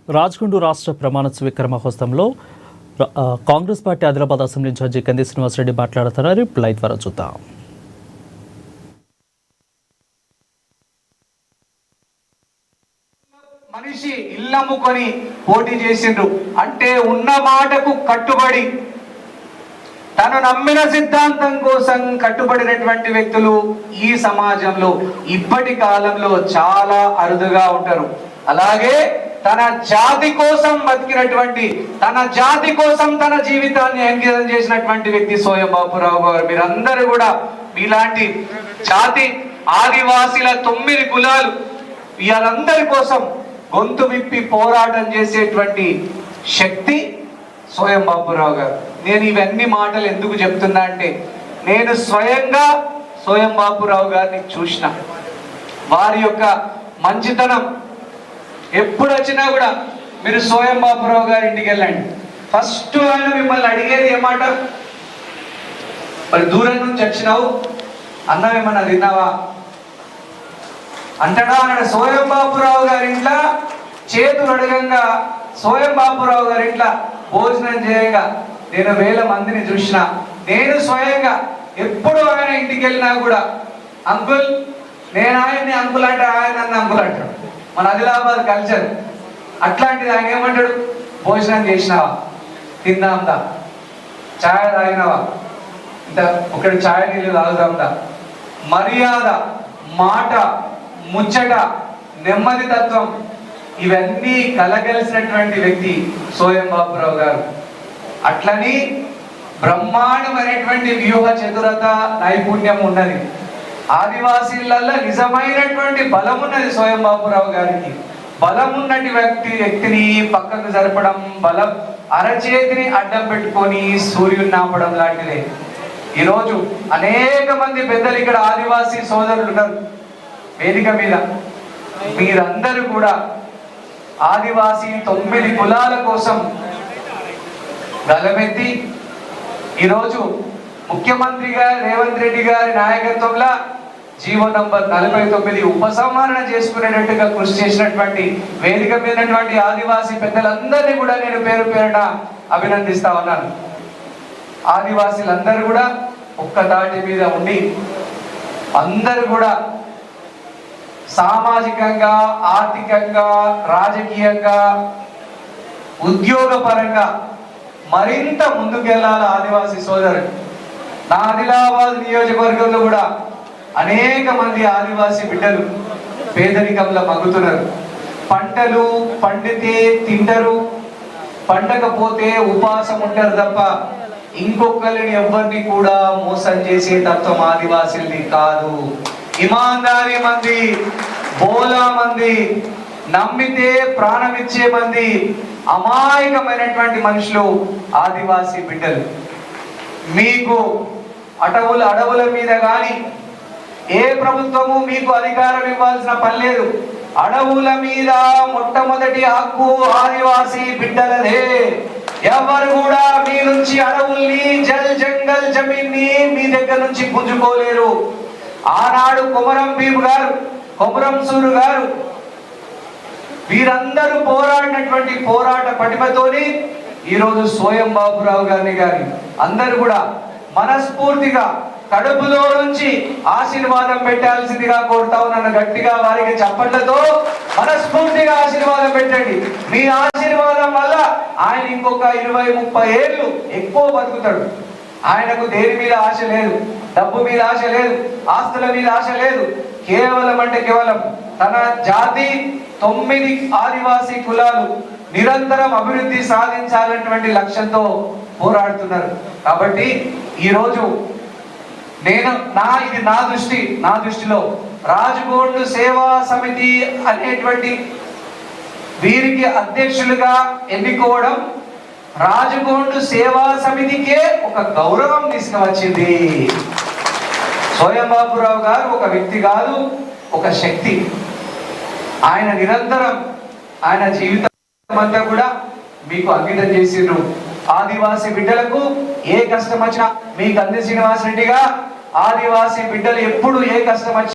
రాజకొండ రాష్ట్ర ప్రమాణ స్వీకార మహోత్సవంలో Congress party Adilabad assembly incharge Kandi Srinivasa Reddy మాట్లాడుతున్నారు. లైవ్ ద్వారా చూద్దాం. మనిషి ఇల్లమ్ముకొని పోటీ చేసిండ్రు అంటే ఉన్న మాటకు కట్టుబడి తను నమ్మిన సిద్ధాంతం కోసం కట్టుబడినటువంటి వ్యక్తులు ఈ సమాజంలో ఇప్పటి కాలంలో చాలా అరుదుగా ఉంటారు. అలాగే తన జాతి కోసం బతికినటువంటి, తన జాతి కోసం తన జీవితాన్ని అంకితం చేసినటువంటి వ్యక్తి సోయం బాపురావు గారు. మీరందరూ కూడా మీలాంటి జాతి ఆదివాసీల 9 కులాలు వీళ్ళందరి కోసం గొంతు విప్పి పోరాటం చేసేటువంటి శక్తి సోయం బాపురావు గారు. నేను ఇవన్నీ మాటలు ఎందుకు చెప్తున్నా అంటే, నేను స్వయంగా సోయం బాపురావు గారిని చూసిన. వారి యొక్క మంచితనం ఎప్పుడు వచ్చినా కూడా మీరు సోయం బాపురావు గారి ఇంటికి వెళ్ళండి, ఫస్ట్ ఆయన మిమ్మల్ని అడిగేది ఏమాట, మరి దూరం నుంచి వచ్చినావు, అన్నం ఏమన్నా తిన్నావా అంటాడా అన్నాడు. సోయం బాపురావు గారి ఇంట్లో చేతులు అడగంగా, సోయం బాపురావు గారి ఇంట్లో భోజనం చేయంగా నేను వేల మందిని చూసిన. నేను స్వయంగా ఎప్పుడు ఆయన ఇంటికి వెళ్ళినా కూడా, అంకుల్, నేను ఆయన్ని అంకుల్ అంటే ఆయన నన్ను అంకుల్ అంటాడు. మన ఆదిలాబాద్ కల్చర్ అట్లాంటిది. ఆయన ఏమంటాడు, భోజనం చేసినావా, తిందాందా, ఛాయ్ తాగినావా, ఇంత ఒకటి ఛాయ్ నీళ్ళు తాగుదాందా. మర్యాద, మాట, ముచ్చట, నెమ్మది తత్వం ఇవన్నీ కలగలిసినటువంటి వ్యక్తి సోయం బాపురావు గారు. అట్లని బ్రహ్మాండమైనటువంటి వ్యూహ చతురత, నైపుణ్యం ఉన్నది. ఆదివాసీలలో నిజమైనటువంటి బలం ఉన్నది సోయం బాపురావు గారికి. బలం ఉన్నటి వ్యక్తిని పక్కకు జరపడం, బలం అరచేతిని అడ్డం పెట్టుకొని సూర్యుని నాపడం లాంటిదే. ఈరోజు అనేక మంది పెద్దలు ఇక్కడ ఆదివాసీ సోదరులు ఉన్నారు వేదిక మీద. మీరందరూ కూడా ఆదివాసీ 9 కులాల కోసం గలమెత్తి ఈరోజు ముఖ్యమంత్రిగా రేవంత్ రెడ్డి గారి నాయకత్వంలో జీవో నంబర్ 49 ఉపసంహరణ చేసుకునేటట్టుగా కృషి చేసినటువంటి వేదిక మీదటువంటి ఆదివాసీ పెద్దలందరినీ కూడా నేను పేరు పేరున అభినందిస్తా ఉన్నాను. ఆదివాసీలందరూ కూడా ఒక్క తాటి మీద ఉండి అందరూ కూడా సామాజికంగా, ఆర్థికంగా, రాజకీయంగా, ఉద్యోగపరంగా మరింత ముందుకెళ్లాలి ఆదివాసీ సోదరులు. నా ఆదిలాబాద్ నియోజకవర్గంలో కూడా అనేక మంది ఆదివాసీ బిడ్డలు పేదరికంలో మగ్గుతున్నారు. పంటలు పండితే తింటారు, పండకపోతే ఉపవాసం ఉంటారు తప్ప ఇంకొకరిని ఎవరిని కూడా మోసం చేసే తత్వం ఆదివాసీలది కాదు. ఇమాందారీ మంది, బోలా మంది, నమ్మితే ప్రాణం ఇచ్చే మంది, అమాయకమైనటువంటి మనుషులు ఆదివాసీ బిడ్డలు. మీకు అడవుల మీద కానీ ఏ ప్రభుత్వము మీకు అధికారం ఇవ్వాల్సిన పని లేదు. అడవుల మీద మొట్టమొదటి హక్కు ఆదివాసీ బిడ్డలదే. ఎవరు కూడా మీ నుంచి అడవుల్ని, జంగల్ జమీన్ని మీ దగ్గర నుంచి గుంజుకోలేరు. ఆనాడు కొమరం భీమ్ గారు, కొమరం సూరు గారు వీరందరూ పోరాడినటువంటి పోరాట పటిమతోని ఈరోజు సోయం బాపురావు గారిని అందరూ కూడా మనస్ఫూర్తిగా కడుపులో నుంచి ఆశీర్వాదం పెట్టాల్సిందిగా కోరుతా ఉన్నాను. గట్టిగా వారికి చప్పట్లతో మనస్ఫూర్తిగా ఆశీర్వాదం పెట్టండి. మీ ఆశీర్వాదం వల్ల ఆయన ఇంకొక 20-30 ఏళ్ళు ఎక్కువ బతుకుతాడు. ఆయనకు దేని మీద ఆశ లేదు, డబ్బు మీద ఆశ లేదు, ఆస్తుల మీద ఆశ లేదు. కేవలం అంటే కేవలం తన జాతి 9 ఆదివాసీ కులాలు నిరంతరం అభివృద్ధి సాధించాలన్నటువంటి లక్ష్యంతో పోరాడుతున్నారు. కాబట్టి ఈరోజు ఇది నా దృష్టిలో రాజగోండ్ సేవా సమితి అనేటువంటి వీరికి అధ్యక్షులుగా ఎన్నుకోవడం రాజగోండ్ సేవా సమితికే ఒక గౌరవం తీసుకువచ్చింది. సోయం బాపురావు గారు ఒక వ్యక్తి కాదు, ఒక శక్తి. ఆయన నిరంతరం ఆయన జీవితం అంతా కూడా మీకు అంకితం చేసిండ్రు. ఆదివాసీ బిడ్డలకు ఏ కష్టం వచ్చినా మీ కంది శ్రీనివాసరెడ్డిగా ఆదివాసీ బిడ్డలు ఎప్పుడు ఏ కష్టం వచ్చినా